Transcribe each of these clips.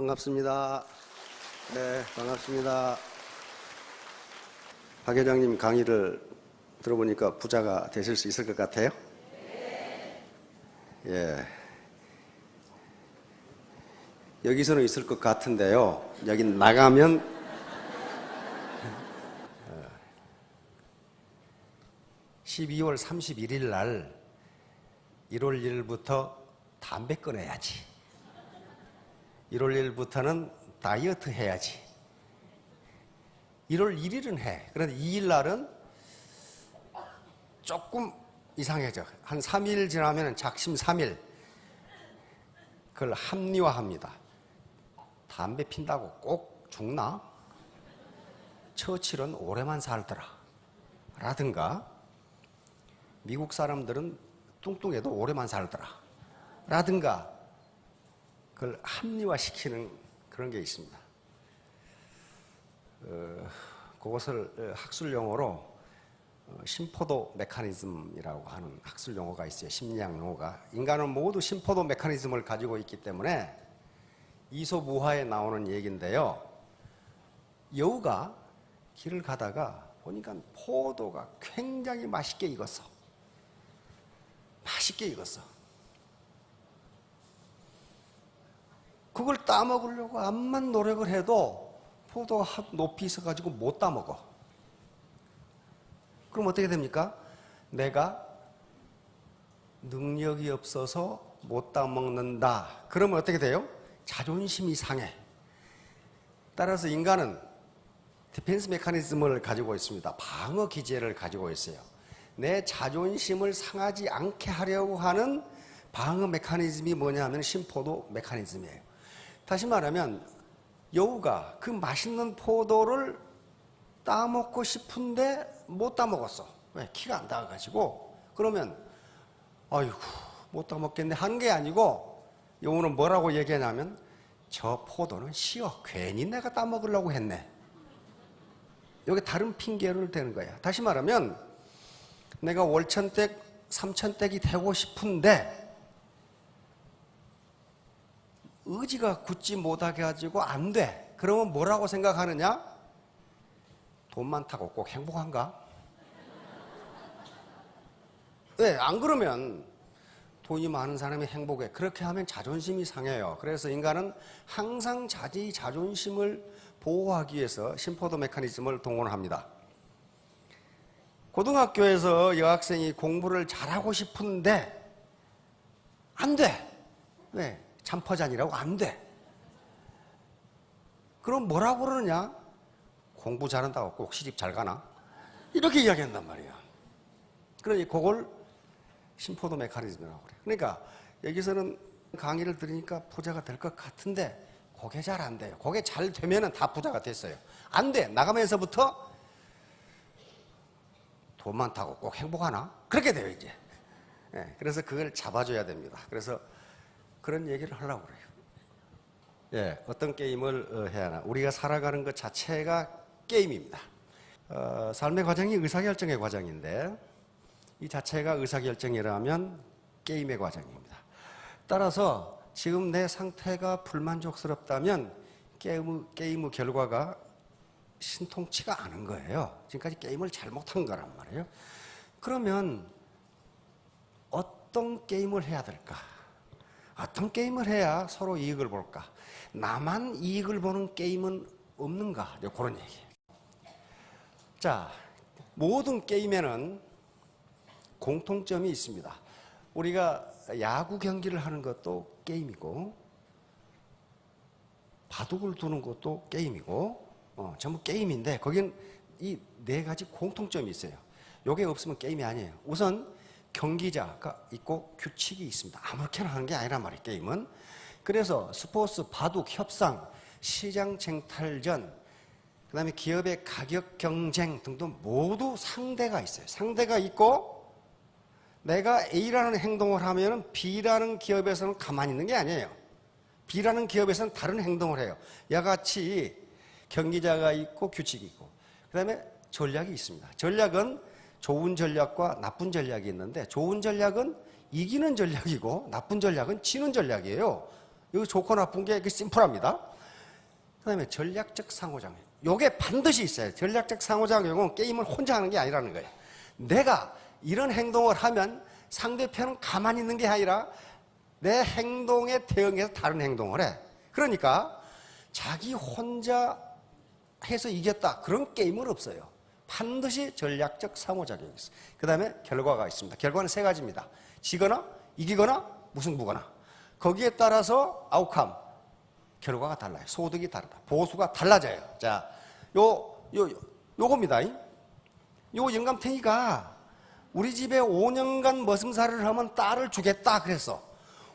반갑습니다. 네, 반갑습니다. 박 회장님 강의를 들어보니까 부자가 되실 수 있을 것 같아요? 예. 여기서는 있을 것 같은데요. 여기 나가면 12월 31일 날 1월 1일부터 담배 끊어야지. 1월 1일부터는 다이어트 해야지. 1월 1일은 해. 그런데 2일 날은 조금 이상해져. 한 3일 지나면 작심 3일. 그걸 합리화합니다. 담배 핀다고 꼭 죽나? 처칠은 오래만 살더라. 라든가 미국 사람들은 뚱뚱해도 오래만 살더라. 라든가 그걸 합리화시키는 그런 게 있습니다. 그것을 학술 용어로 심포도 메커니즘이라고 하는 학술 용어가 있어요. 심리학 용어가. 인간은 모두 심포도 메커니즘을 가지고 있기 때문에 이소무화에 나오는 얘기인데요. 여우가 길을 가다가 보니까 포도가 굉장히 맛있게 익었어. 맛있게 익었어. 그걸 따먹으려고 암만 노력을 해도 포도가 높이 있어가지고 못 따먹어. 그럼 어떻게 됩니까? 내가 능력이 없어서 못 따먹는다. 그러면 어떻게 돼요? 자존심이 상해. 따라서 인간은 디펜스 메커니즘을 가지고 있습니다. 방어 기제를 가지고 있어요. 내 자존심을 상하지 않게 하려고 하는 방어 메커니즘이 뭐냐 하면 심포도 메커니즘이에요. 다시 말하면 여우가 그 맛있는 포도를 따먹고 싶은데 못 따먹었어. 왜? 키가 안 닿아가지고. 그러면 아이고 못 따먹겠네 하는 게 아니고 여우는 뭐라고 얘기하냐면 저 포도는 쉬워. 괜히 내가 따먹으려고 했네. 여기 다른 핑계를 대는 거야. 다시 말하면 내가 월천댁, 삼천댁이 되고 싶은데 의지가 굳지 못하게 가지고 안 돼. 그러면 뭐라고 생각하느냐? 돈 많다고 꼭 행복한가? 왜? 안 그러면 돈이 많은 사람이 행복해. 그렇게 하면 자존심이 상해요. 그래서 인간은 항상 자기 자존심을 보호하기 위해서 심포도 메커니즘을 동원합니다. 고등학교에서 여학생이 공부를 잘하고 싶은데 안 돼. 왜? 잠퍼잔이라고 안 돼. 그럼 뭐라고 그러느냐? 공부 잘한다고 꼭 시집 잘 가나? 이렇게 이야기한단 말이야. 그러니 그걸 심포도 메커니즘이라고 그래. 그러니까 여기서는 강의를 들으니까 부자가 될 것 같은데 그게 잘 안 돼요. 그게 잘 되면은 다 부자가 됐어요. 안 돼. 나가면서부터 돈 많다고 꼭 행복하나? 그렇게 돼요, 이제. 네, 그래서 그걸 잡아줘야 됩니다. 그래서 그런 얘기를 하려고 그래요. 예, 어떤 게임을 해야 하나. 우리가 살아가는 것 자체가 게임입니다. 삶의 과정이 의사결정의 과정인데 이 자체가 의사결정이라면 게임의 과정입니다. 따라서 지금 내 상태가 불만족스럽다면 게임의 결과가 신통치가 않은 거예요. 지금까지 게임을 잘못한 거란 말이에요. 그러면 어떤 게임을 해야 될까? 어떤 게임을 해야 서로 이익을 볼까? 나만 이익을 보는 게임은 없는가? 그런 얘기예요. 자, 모든 게임에는 공통점이 있습니다. 우리가 야구 경기를 하는 것도 게임이고 바둑을 두는 것도 게임이고 전부 게임인데 거기는 이 네 가지 공통점이 있어요. 이게 없으면 게임이 아니에요. 우선 경기자가 있고 규칙이 있습니다. 아무렇게나 하는 게 아니란 말이에요, 게임은. 그래서 스포츠, 바둑, 협상, 시장 쟁탈전, 그 다음에 기업의 가격 경쟁 등등 모두 상대가 있어요. 상대가 있고 내가 A라는 행동을 하면 B라는 기업에서는 가만히 있는 게 아니에요. B라는 기업에서는 다른 행동을 해요. 야같이 경기자가 있고 규칙이 있고 그 다음에 전략이 있습니다. 전략은 좋은 전략과 나쁜 전략이 있는데 좋은 전략은 이기는 전략이고 나쁜 전략은 지는 전략이에요. 여기 좋고 나쁜 게 심플합니다. 그 다음에 전략적 상호작용. 요게 반드시 있어요. 전략적 상호작용은 게임을 혼자 하는 게 아니라는 거예요. 내가 이런 행동을 하면 상대편은 가만히 있는 게 아니라 내 행동에 대응해서 다른 행동을 해. 그러니까 자기 혼자 해서 이겼다. 그런 게임은 없어요. 반드시 전략적 상호작용이 있어요. 그 다음에 결과가 있습니다. 결과는 세 가지입니다. 지거나 이기거나 무승부거나. 거기에 따라서 아웃컴, 결과가 달라요. 소득이 다르다. 보수가 달라져요. 자, 요겁니다. 요 영감탱이가 우리 집에 5년간 머슴살이를 하면 딸을 주겠다 그랬어.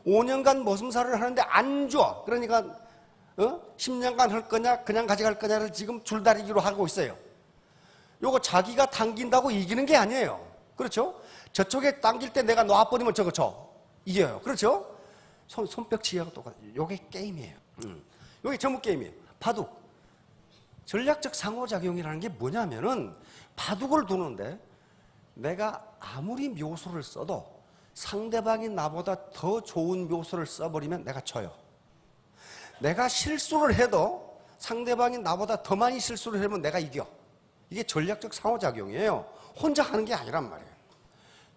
5년간 머슴살이를 하는데 안 줘. 그러니까 10년간 할 거냐 그냥 가져갈 거냐를 지금 줄다리기로 하고 있어요. 요거 자기가 당긴다고 이기는 게 아니에요. 그렇죠? 저쪽에 당길 때 내가 놔버리면 저거 쳐. 이겨요. 그렇죠? 손뼉치기하고 똑같아요. 요게 게임이에요. 요게 전문 게임이에요. 바둑. 전략적 상호작용이라는 게 뭐냐면은 바둑을 두는데 내가 아무리 묘수를 써도 상대방이 나보다 더 좋은 묘수를 써버리면 내가 져요. 내가 실수를 해도 상대방이 나보다 더 많이 실수를 하면 내가 이겨. 이게 전략적 상호작용이에요. 혼자 하는 게 아니란 말이에요.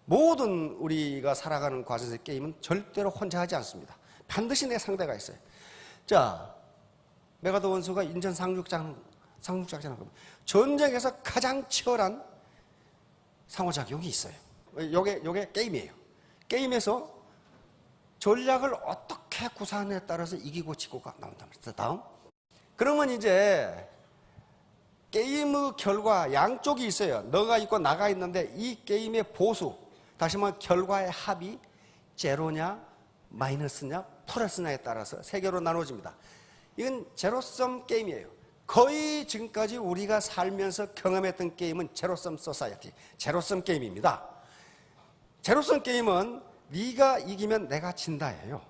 모든 우리가 살아가는 과정에서의 게임은 절대로 혼자 하지 않습니다. 반드시 내 상대가 있어요. 자, 메가더 원수가 인천 상륙작전을 하면 전쟁에서 가장 치열한 상호작용이 있어요. 요게 게임이에요. 게임에서 전략을 어떻게 구사하느냐에 따라서 이기고 지고가 나온단 말이에요. 다음. 그러면 이제 게임의 결과 양쪽이 있어요. 너가 있고 나가 있는데 이 게임의 보수, 다시 말하면 결과의 합이 제로냐 마이너스냐 플러스냐에 따라서 세 개로 나눠집니다. 이건 제로섬 게임이에요. 거의 지금까지 우리가 살면서 경험했던 게임은 제로섬 소사이어티, 제로섬 게임입니다. 제로섬 게임은 네가 이기면 내가 진다예요.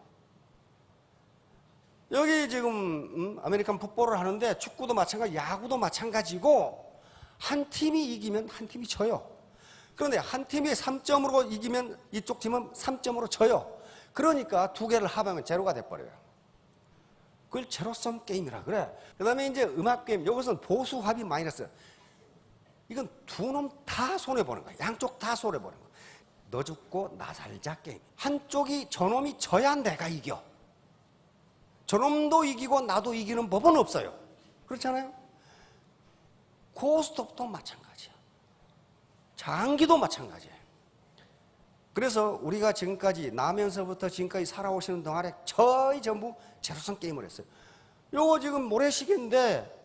여기 지금 아메리칸 풋볼을 하는데 축구도 마찬가지, 야구도 마찬가지고 한 팀이 이기면 한 팀이 져요. 그런데 한 팀이 3점으로 이기면 이쪽 팀은 3점으로 져요. 그러니까 두 개를 합하면 제로가 돼버려요. 그걸 제로섬 게임이라 그래. 그 다음에 이제 음악 게임, 이것은 보수 합이 마이너스. 이건 두 놈 다 손해보는 거야. 양쪽 다 손해보는 거야. 너 죽고 나 살자 게임. 한쪽이 저놈이 져야 내가 이겨. 저놈도 이기고 나도 이기는 법은 없어요. 그렇잖아요? 고스톱도 마찬가지야. 장기도 마찬가지예요. 그래서 우리가 지금까지 나면서부터 지금까지 살아오시는 동안에 거의 전부 제로섬 게임을 했어요. 요거 지금 모래시계인데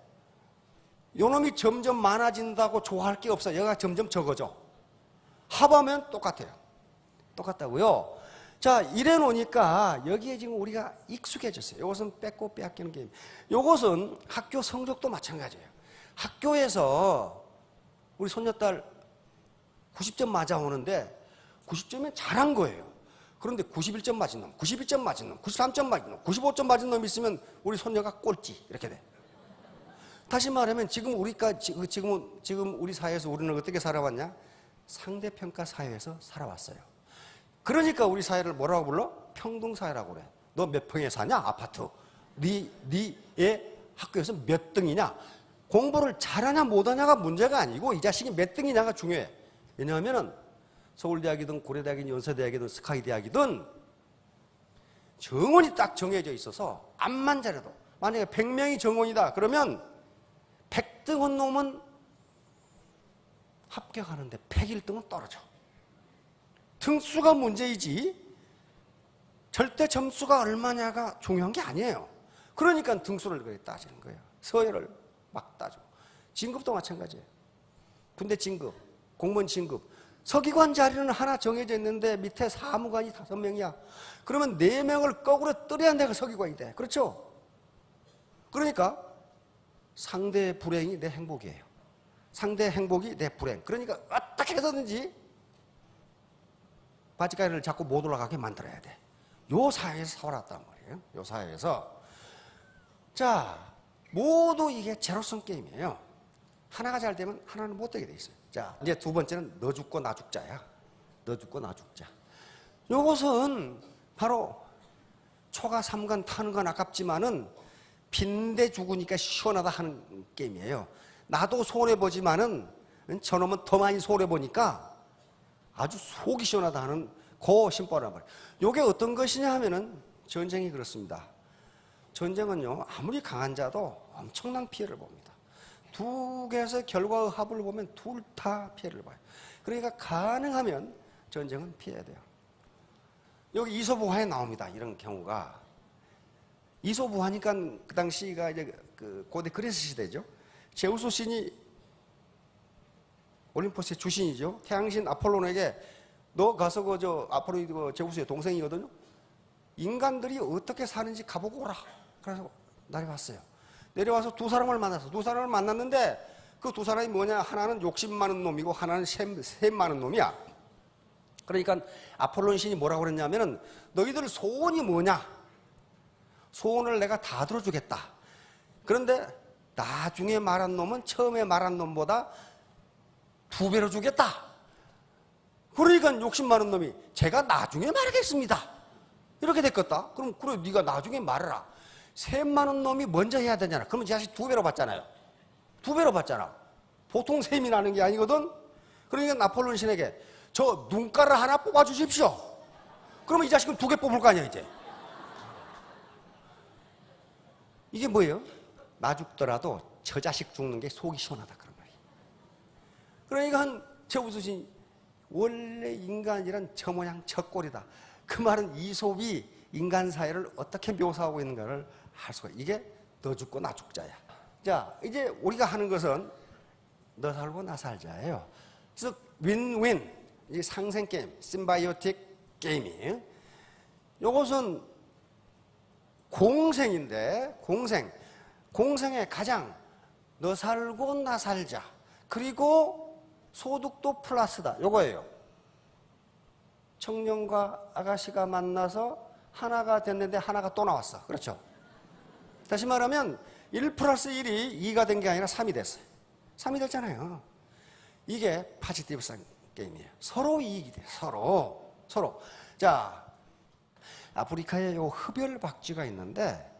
요놈이 점점 많아진다고 좋아할 게 없어요. 얘가 점점 적어져. 합하면 똑같아요. 똑같다고요. 자, 이래 놓으니까 여기에 지금 우리가 익숙해졌어요. 이것은 뺏고 빼앗기는 게임. 이것은 학교 성적도 마찬가지예요. 학교에서 우리 손녀딸 90점 맞아 오는데 90점이면 잘한 거예요. 그런데 91점 맞은 놈, 91점 맞은 놈, 93점 맞은 놈, 95점 맞은 놈이 있으면 우리 손녀가 꼴찌 이렇게 돼. 다시 말하면 지금 우리 사회에서 우리는 어떻게 살아왔냐? 상대평가 사회에서 살아왔어요. 그러니까 우리 사회를 뭐라고 불러? 평등사회라고 그래. 너 몇 평에 사냐? 아파트. 네의 학교에서 몇 등이냐? 공부를 잘하냐 못하냐가 문제가 아니고 이 자식이 몇 등이냐가 중요해. 왜냐하면 서울대학이든 고려대학이든 연세대학이든 스카이대학이든 정원이 딱 정해져 있어서 암만 잘해도 만약에 100명이 정원이다 그러면 100등 한 놈은 합격하는데 101등은 떨어져. 등수가 문제이지 절대 점수가 얼마냐가 중요한 게 아니에요. 그러니까 등수를 그렇게 따지는 거예요. 서열을 막 따져. 진급도 마찬가지예요. 군대 진급, 공무원 진급. 서기관 자리는 하나 정해져 있는데 밑에 사무관이 5명이야. 그러면 4명을 거꾸로 떨어야 내가 서기관이 돼. 그렇죠? 그러니까 상대의 불행이 내 행복이에요. 상대의 행복이 내 불행. 그러니까 어떻게 해서든지 바지가리를 자꾸 못 올라가게 만들어야 돼. 요 사회에서 살아왔단 말이에요. 요 사회에서. 자, 모두 이게 제로섬 게임이에요. 하나가 잘 되면 하나는 못 되게 돼 있어요. 자, 이제 두 번째는 너 죽고 나 죽자야. 너 죽고 나 죽자. 요것은 바로 초가 3간 타는 건 아깝지만은 빈대 죽으니까 시원하다 하는 게임이에요. 나도 손해보지만은 저놈은 더 많이 손해보니까 아주 속이 시원하다 하는 그 심보란 말이에요. 이게 어떤 것이냐 하면은 전쟁이 그렇습니다. 전쟁은요, 아무리 강한 자도 엄청난 피해를 봅니다. 두 개에서 결과의 합을 보면 둘 다 피해를 봐요. 그러니까 가능하면 전쟁은 피해야 돼요. 여기 이소부화에 나옵니다. 이런 경우가. 이소부화니까 그 당시가 이제 그 고대 그리스 시대죠. 제우스 신이 올림포스의 주신이죠. 태양신 아폴론에게 너 가서 아폴로 제우스의 동생이거든요. 인간들이 어떻게 사는지 가보고 오라. 그래서 내려왔어요. 내려와서 두 사람을 만났어. 두 사람을 만났는데 그 두 사람이 뭐냐? 하나는 욕심 많은 놈이고 하나는 셈 많은 놈이야. 그러니까 아폴론 신이 뭐라고 그랬냐면은 너희들 소원이 뭐냐? 소원을 내가 다 들어주겠다. 그런데 나중에 말한 놈은 처음에 말한 놈보다 2배로 주겠다. 그러니까 욕심 많은 놈이 제가 나중에 말하겠습니다. 이렇게 됐겠다. 그럼 그래 네가 나중에 말해라. 셈 많은 놈이 먼저 해야 되잖아. 그러면 이 자식 2배로 받잖아요. 2배로 받잖아. 보통 셈이 나는 게 아니거든. 그러니까 아폴론 신에게 저 눈가를 하나 뽑아주십시오. 그러면 이 자식은 2개 뽑을 거 아니야 이제. 이게 뭐예요? 나 죽더라도 저 자식 죽는 게 속이 시원하다 그런 말이에요. 그러니까 제우스 신이 원래 인간이란 저 모양 저 꼴이다. 그 말은 이솝이 인간 사회를 어떻게 묘사하고 있는가를 할 수가 있어요. 이게 너 죽고 나 죽자야. 자, 이제 우리가 하는 것은 너 살고 나 살자예요. 그래서 윈윈, 이 상생 게임, 심바이오틱 게임이 이것은 공생인데 공생의 가장 너 살고 나 살자. 그리고 소득도 플러스다. 요거예요. 청년과 아가씨가 만나서 하나가 됐는데 하나가 또 나왔어. 그렇죠? 다시 말하면 1 플러스 1이 2가 된 게 아니라 3이 됐어요. 3이 됐잖아요. 이게 파지티브성 게임이에요. 서로 이익이 돼요. 서로. 자, 아프리카에 요 흡열 박쥐가 있는데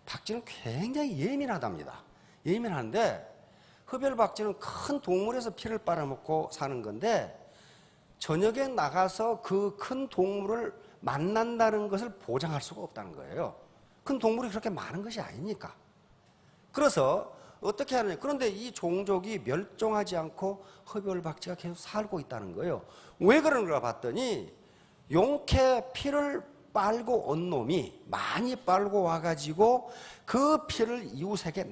박쥐는 굉장히 예민하답니다. 예민한데 흡열 박쥐는 큰 동물에서 피를 빨아먹고 사는 건데 저녁에 나가서 그 큰 동물을 만난다는 것을 보장할 수가 없다는 거예요. 큰 동물이 그렇게 많은 것이 아니니까. 그래서 어떻게 하느냐. 그런데 이 종족이 멸종하지 않고 흡열박쥐가 계속 살고 있다는 거예요. 왜 그런가 봤더니 용케 피를 빨고 온 놈이 많이 빨고 와가지고 그 피를 이웃에게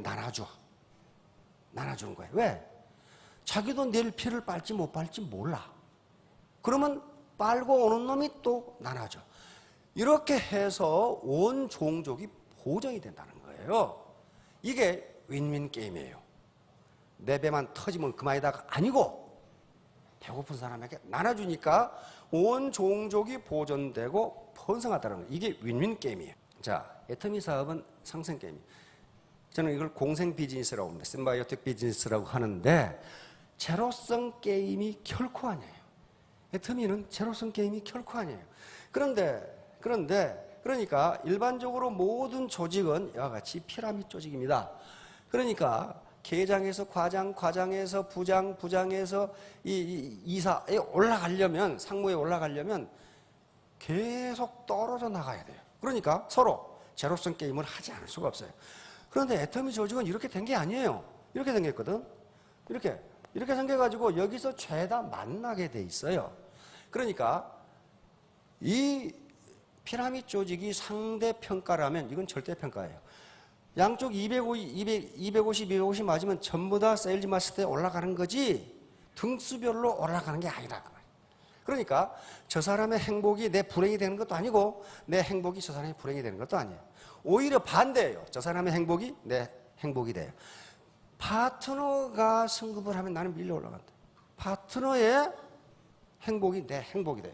나눠주는 거예요. 왜? 자기도 내일 피를 빨지 못 빨지 몰라. 그러면 빨고 오는 놈이 또 나눠줘. 이렇게 해서 온 종족이 보정이 된다는 거예요. 이게 윈윈 게임이에요. 내 배만 터지면 그만이다가 아니고 배고픈 사람에게 나눠주니까 온 종족이 보존되고 번성하다는 거예요. 이게 윈윈 게임이에요. 자, 애터미 사업은 상생 게임이에요. 저는 이걸 공생 비즈니스라고 합니다. 심바이오틱 비즈니스라고 하는데 제로성 게임이 결코 아니에요. 애터미는 제로성 게임이 결코 아니에요. 그러니까 일반적으로 모든 조직은 이와 같이 피라미드 조직입니다. 그러니까 계장에서 과장, 과장에서 부장, 부장에서 이사에 올라가려면, 상무에 올라가려면 계속 떨어져 나가야 돼요. 그러니까 서로 제로성 게임을 하지 않을 수가 없어요. 그런데 애터미 조직은 이렇게 된 게 아니에요. 이렇게 생겼거든. 이렇게 생겨가지고 여기서 죄다 만나게 돼 있어요. 그러니까 이 피라미드 조직이 상대 평가라면 이건 절대 평가예요. 양쪽 250 맞으면 전부 다 세일즈 마스터에 올라가는 거지 등수별로 올라가는 게 아니라. 그러니까 저 사람의 행복이 내 불행이 되는 것도 아니고 내 행복이 저 사람의 불행이 되는 것도 아니에요. 오히려 반대예요. 저 사람의 행복이 내 행복이 돼요. 파트너가 승급을 하면 나는 밀려 올라간다. 파트너의 행복이 내 행복이 돼요.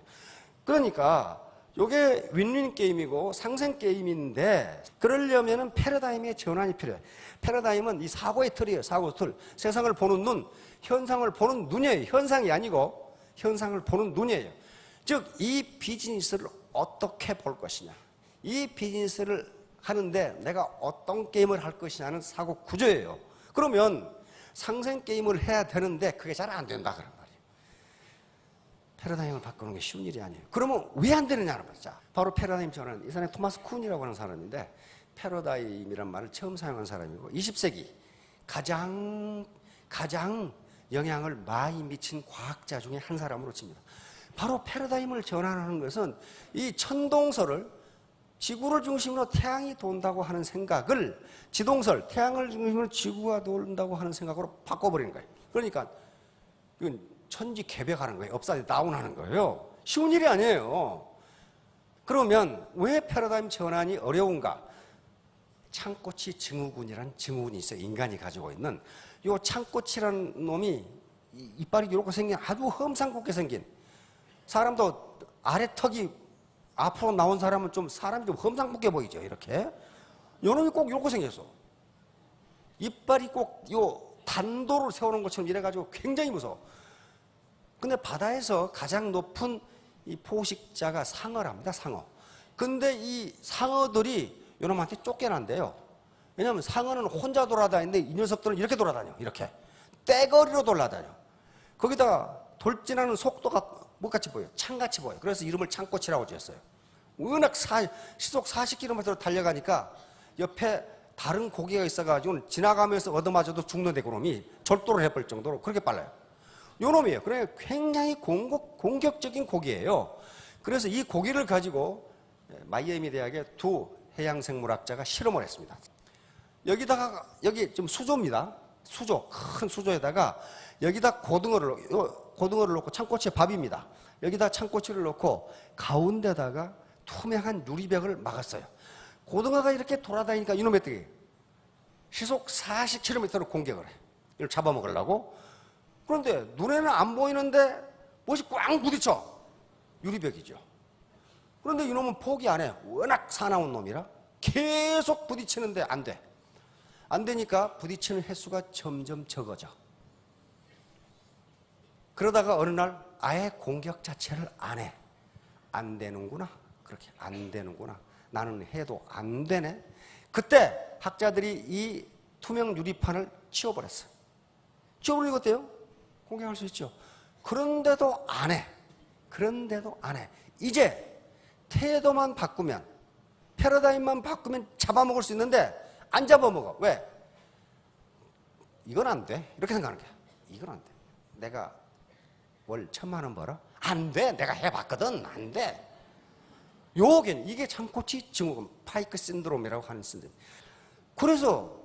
그러니까 이게 윈윈 게임이고 상생 게임인데 그러려면 패러다임의 전환이 필요해요. 패러다임은 이 사고의 틀이에요. 사고의 틀. 세상을 보는 눈, 현상을 보는 눈이에요. 현상이 아니고 현상을 보는 눈이에요. 즉 이 비즈니스를 어떻게 볼 것이냐. 이 비즈니스를 하는데 내가 어떤 게임을 할 것이냐는 사고 구조예요. 그러면 상생 게임을 해야 되는데 그게 잘 안 된다 그런 말이에요. 패러다임을 바꾸는 게 쉬운 일이 아니에요. 그러면 왜 안 되느냐는 말이죠. 바로 패러다임 전환. 이 사람이 토마스 쿤이라고 하는 사람인데 패러다임이란 말을 처음 사용한 사람이고 20세기 가장 영향을 많이 미친 과학자 중에 한 사람으로 칩니다. 바로 패러다임을 전환하는 것은 이 천동설을 지구를 중심으로 태양이 돈다고 하는 생각을 지동설, 태양을 중심으로 지구가 돈다고 하는 생각으로 바꿔버리는 거예요. 그러니까 이건 천지개벽하는 거예요. 업사이드 다운하는 거예요. 쉬운 일이 아니에요. 그러면 왜 패러다임 전환이 어려운가? 창꼬치 증후군이라는 증후군이 있어요. 인간이 가지고 있는. 이 창꼬치라는 놈이 이빨이 이렇게 생긴 아주 험상궂게 생긴, 사람도 아래 턱이 앞으로 나온 사람은 좀 사람이 좀 험상궂게 보이죠. 이렇게. 요 놈이 꼭 이렇게 생겼어. 이빨이 꼭 요 단도를 세우는 것처럼 이래가지고 굉장히 무서워. 근데 바다에서 가장 높은 이 포식자가 상어랍니다. 상어. 근데 이 상어들이 요놈한테 쫓겨난대요. 왜냐하면 상어는 혼자 돌아다니는데 이 녀석들은 이렇게 돌아다녀. 이렇게. 떼거리로 돌아다녀. 거기다가 돌진하는 속도가 뭐같이 보여요? 창같이 보여요. 그래서 이름을 창꼬치라고 지었어요. 워낙 시속 40km로 달려가니까 옆에 다른 고기가 있어가지고 지나가면서 얻어맞아도 죽는데 그놈이 절도를 해버릴 정도로 그렇게 빨라요. 요 놈이에요. 그러니까 굉장히 공격적인 고기예요. 그래서 이 고기를 가지고 마이애미 대학의 두 해양생물학자가 실험을 했습니다. 여기 좀 수조입니다. 수조, 큰 수조에다가 여기다 고등어를 넣고, 창꼬치의 밥입니다. 여기다 창꼬치를 넣고 가운데다가 투명한 유리벽을 막았어요. 고등어가 이렇게 돌아다니니까 이놈의 뜨기 시속 40km로 공격을 해. 이걸 잡아먹으려고. 그런데 눈에는 안 보이는데 무엇이 꽝 부딪혀. 유리벽이죠. 그런데 이놈은 포기 안 해. 워낙 사나운 놈이라 계속 부딪히는데 안 돼. 안 되니까 부딪히는 횟수가 점점 적어져. 그러다가 어느 날 아예 공격 자체를 안 해. 안 되는구나. 그렇게 안 되는구나. 나는 해도 안 되네. 그때 학자들이 이 투명 유리판을 치워버렸어요. 치워버리고 어때요? 공격할 수 있죠. 그런데도 안 해. 그런데도 안 해. 이제 태도만 바꾸면, 패러다임만 바꾸면 잡아먹을 수 있는데 안 잡아먹어. 왜? 이건 안 돼. 이렇게 생각하는 거야. 이건 안 돼. 내가 월 1,000만 원 벌어? 안 돼. 내가 해봤거든. 안 돼. 이게 창꼬치 증후군, 파이크 신드롬이라고 하는 신드롬. 그래서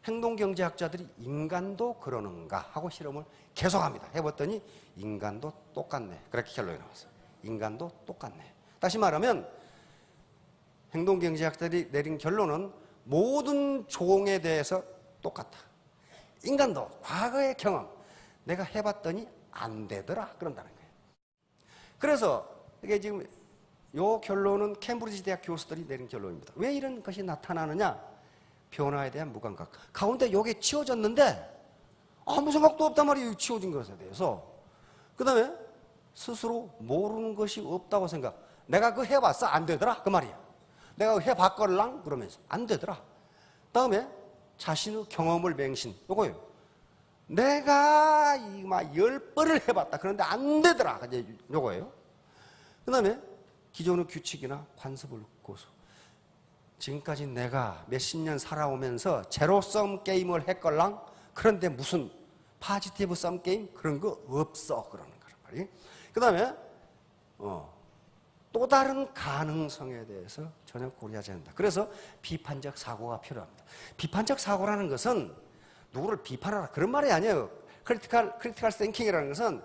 행동경제학자들이 인간도 그러는가 하고 실험을 계속합니다. 해봤더니 인간도 똑같네. 그렇게 결론이 나왔어요. 인간도 똑같네. 다시 말하면 행동경제학자들이 내린 결론은 모든 종에 대해서 똑같다. 인간도 과거의 경험, 내가 해봤더니 안 되더라. 그런다는 거예요. 그래서 이게 지금 이 결론은 캠브리지 대학 교수들이 내린 결론입니다. 왜 이런 것이 나타나느냐? 변화에 대한 무감각. 가운데 이게 치워졌는데 아무 생각도 없단 말이에요. 치워진 것에 대해서. 그 다음에 스스로 모르는 것이 없다고 생각. 내가 그거 해봤어? 안 되더라? 그 말이야. 내가 해봤걸랑? 그러면서 안 되더라. 다음에 자신의 경험을 맹신. 요거예요. 내가 막 10번을 해봤다. 그런데 안 되더라. 요거예요. 그 다음에 기존의 규칙이나 관습을 고수. 지금까지 내가 몇십 년 살아오면서 제로섬 게임을 했걸랑? 그런데 무슨 파지티브 썸 게임? 그런 거 없어. 그러는 거란 말이에요. 그 다음에 또 다른 가능성에 대해서 전혀 고려하지 않는다. 그래서 비판적 사고가 필요합니다. 비판적 사고라는 것은 누구를 비판하라 그런 말이 아니에요. 크리티컬 띵킹이라는 것은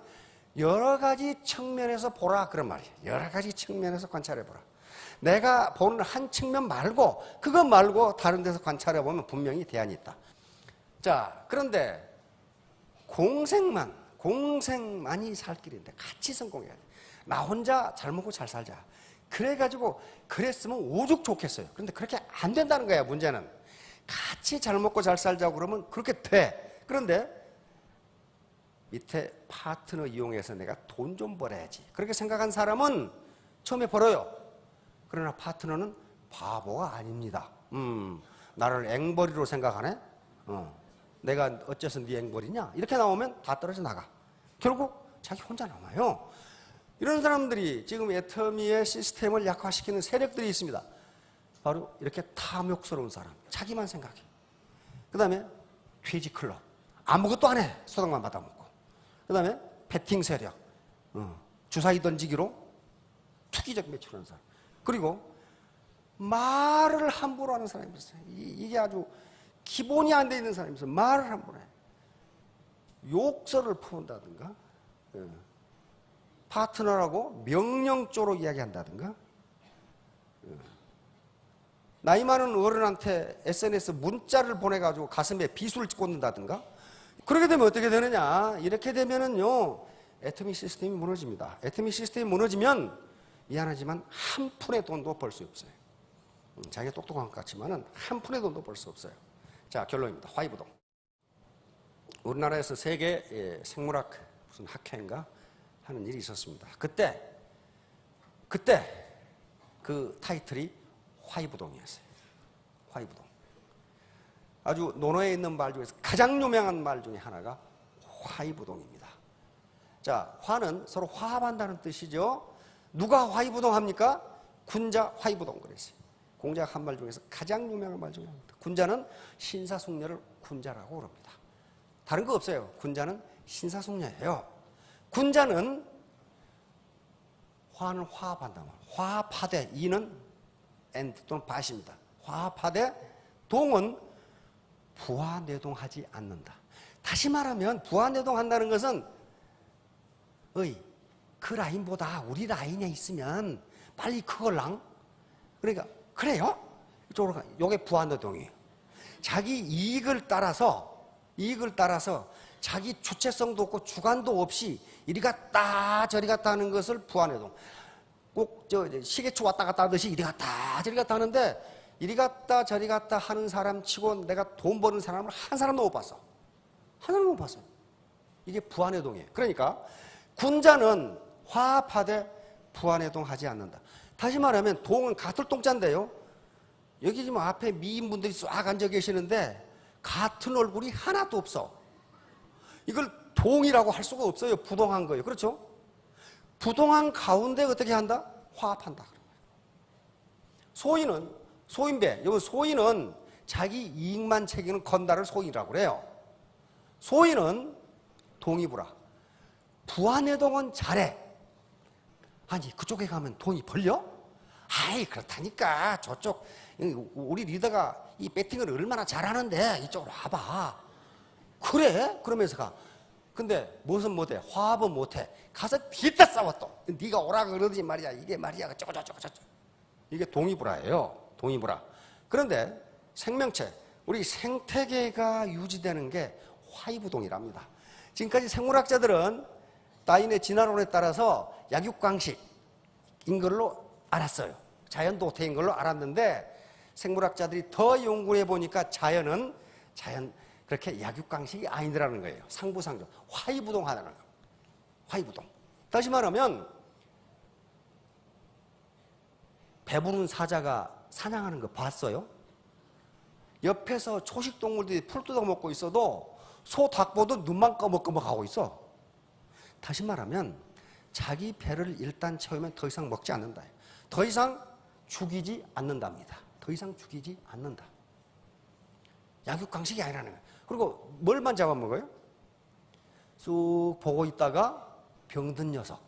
여러 가지 측면에서 보라 그런 말이에요. 여러 가지 측면에서 관찰해보라. 내가 보는 한 측면 말고 그것 말고 다른 데서 관찰해보면 분명히 대안이 있다. 자, 그런데 공생만이 살 길인데 같이 성공해야 돼. 나 혼자 잘 먹고 잘 살자. 그래가지고 그랬으면 오죽 좋겠어요. 그런데 그렇게 안 된다는 거야. 문제는 같이 잘 먹고 잘 살자고 그러면 그렇게 돼. 그런데 밑에 파트너 이용해서 내가 돈 좀 벌어야지. 그렇게 생각한 사람은 처음에 벌어요. 그러나 파트너는 바보가 아닙니다. 나를 앵벌이로 생각하네? 내가 어째서 네 앵벌이냐? 이렇게 나오면 다 떨어져 나가. 결국 자기 혼자 남아요. 이런 사람들이 지금 애터미의 시스템을 약화시키는 세력들이 있습니다. 바로 이렇게 탐욕스러운 사람, 자기만 생각해. 그 다음에 퇴직 클럽, 아무것도 안 해. 소득만 받아먹고. 그 다음에 베팅 세력, 주사위 던지기로 투기적 매출하는 사람. 그리고 말을 함부로 하는 사람이 있어요. 이게 아주 기본이 안 돼 있는 사람이 있어요. 말을 함부로 해. 욕설을 퍼온다든가, 파트너라고 명령조로 이야기한다든가, 나이 많은 어른한테 SNS 문자를 보내가지고 가슴에 비수를 꽂는다든가. 그렇게 되면 어떻게 되느냐? 이렇게 되면은요, 애터미 시스템이 무너집니다. 애터미 시스템이 무너지면 미안하지만 한 푼의 돈도 벌 수 없어요. 자기가 똑똑한 것 같지만은 한 푼의 돈도 벌 수 없어요. 자, 결론입니다. 화이부동. 우리나라에서 세계 생물학 무슨 학회인가 하는 일이 있었습니다. 그때 그 타이틀이 화이부동이었어요. 화이부동. 아주 논어에 있는 말 중에서 가장 유명한 말 중에 하나가 화이부동입니다. 자, 화는 서로 화합한다는 뜻이죠. 누가 화이부동합니까? 군자 화이부동 그랬어요. 공자가 한 말 중에서 가장 유명한 말 중에 하나입니다. 군자는 신사숙녀를 군자라고 그럽니다. 다른 거 없어요. 군자는 신사숙녀예요. 군자는 화는 화합한다. 화합하되 이는 and 또는 bat입니다. 화합하되 동은 부화내동하지 않는다. 다시 말하면 부화내동한다는 것은 그 라인보다 우리 라인에 있으면 빨리 그걸랑 그러니까 그래요? 이쪽으로 가. 이게 부화내동이에요. 자기 이익을 따라서 자기 주체성도 없고 주관도 없이 이리 갔다 저리 갔다 하는 것을 부화내동. 꼭 시계추 왔다 갔다 하듯이 이리 갔다 저리 갔다 하는데 이리 갔다 저리 갔다 하는 사람 치고 내가 돈 버는 사람을 한 사람도 못 봤어. 한 사람도 못 봤어요. 이게 부화내동이에요. 그러니까 군자는 화합하되 부화내동하지 않는다. 다시 말하면 동은 같을 동자인데요. 여기 지금 앞에 미인분들이 쫙 앉아 계시는데 같은 얼굴이 하나도 없어. 이걸 동이라고 할 수가 없어요. 부동한 거예요. 그렇죠? 부동한 가운데 어떻게 한다? 화합한다. 소인배, 여기 소인은 자기 이익만 챙기는 건달을 소인이라고 그래요. 소인은 동이부라. 부화내동은 잘해. 아니, 그쪽에 가면 돈이 벌려? 아이, 그렇다니까. 저쪽, 우리 리더가 이 배팅을 얼마나 잘하는데 이쪽으로 와봐. 그래? 그러면서 가. 근데 무엇은 못해? 화합은 못해. 가서 뒤에다 싸워 또. 네가 오라 그러지 말이야. 이게 말이야. 저거. 이게 동이부라예요. 동이부라. 그런데 생명체, 우리 생태계가 유지되는 게 화이부동이랍니다. 지금까지 생물학자들은 다윈의 진화론에 따라서 약육강식인 걸로 알았어요. 자연도태인 걸로 알았는데 생물학자들이 더 연구해 보니까 자연 그렇게 약육강식이 아니더라는 거예요. 상부상조, 화이부동하다는 거예요. 화이부동. 다시 말하면 배부른 사자가 사냥하는 거 봤어요? 옆에서 초식동물들이 풀 뜯어먹고 있어도 소, 닭 보도 눈만 꺼먹꺼먹하고 있어. 다시 말하면 자기 배를 일단 채우면 더 이상 먹지 않는다. 더 이상 죽이지 않는답니다. 더 이상 죽이지 않는다. 약육강식이 아니라는 거예요. 그리고 뭘만 잡아먹어요? 쑥 보고 있다가 병든 녀석,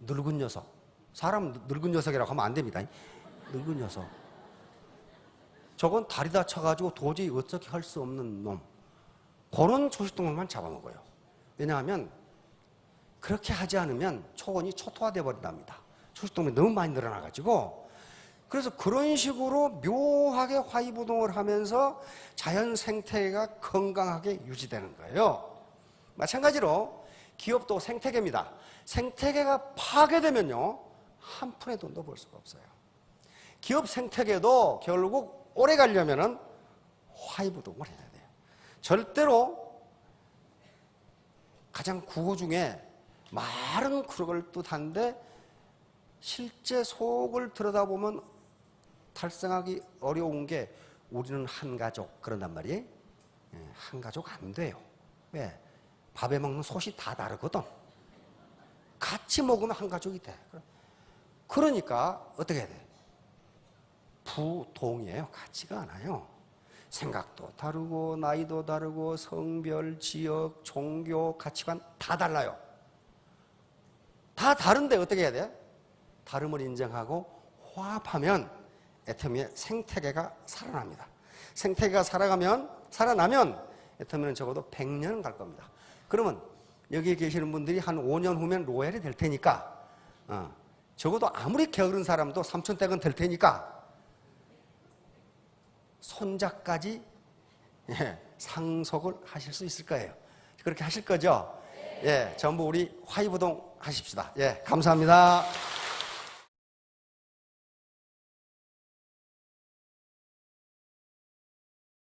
늙은 녀석. 사람 늙은 녀석이라고 하면 안 됩니다. 늙은 녀석. 저건 다리 다쳐가지고 도저히 어떻게 할 수 없는 놈. 그런 초식동물만 잡아먹어요. 왜냐하면 그렇게 하지 않으면 초원이 초토화돼 버린답니다. 초식동물이 너무 많이 늘어나가지고. 그래서 그런 식으로 묘하게 화이부동을 하면서 자연 생태계가 건강하게 유지되는 거예요. 마찬가지로 기업도 생태계입니다. 생태계가 파괴되면요, 한 푼의 돈도 벌 수가 없어요. 기업 생태계도 결국 오래 가려면은 화이부동을 해야 돼요. 절대로 가장 구호 중에 말은 그럴 듯한데 실제 속을 들여다보면 달성하기 어려운 게 우리는 한 가족 그런단 말이에요. 한 가족 안 돼요. 왜? 밥에 먹는 솥이 다 다르거든. 같이 먹으면 한 가족이 돼. 그러니까 어떻게 해야 돼? 부동이에요. 같지가 않아요. 생각도 다르고 나이도 다르고 성별, 지역, 종교, 가치관 다 달라요. 다 다른데 어떻게 해야 돼? 다름을 인정하고 화합하면 애터미의 생태계가 살아납니다. 생태계가 살아나면 애터미는 적어도 100년 갈 겁니다. 그러면 여기 계시는 분들이 한 5년 후면 로얄이 될 테니까 적어도 아무리 게으른 사람도 삼천대군 될 테니까 손자까지 상속을 하실 수 있을 거예요. 그렇게 하실 거죠? 예, 전부 우리 화이부동 하십시다. 예, 감사합니다.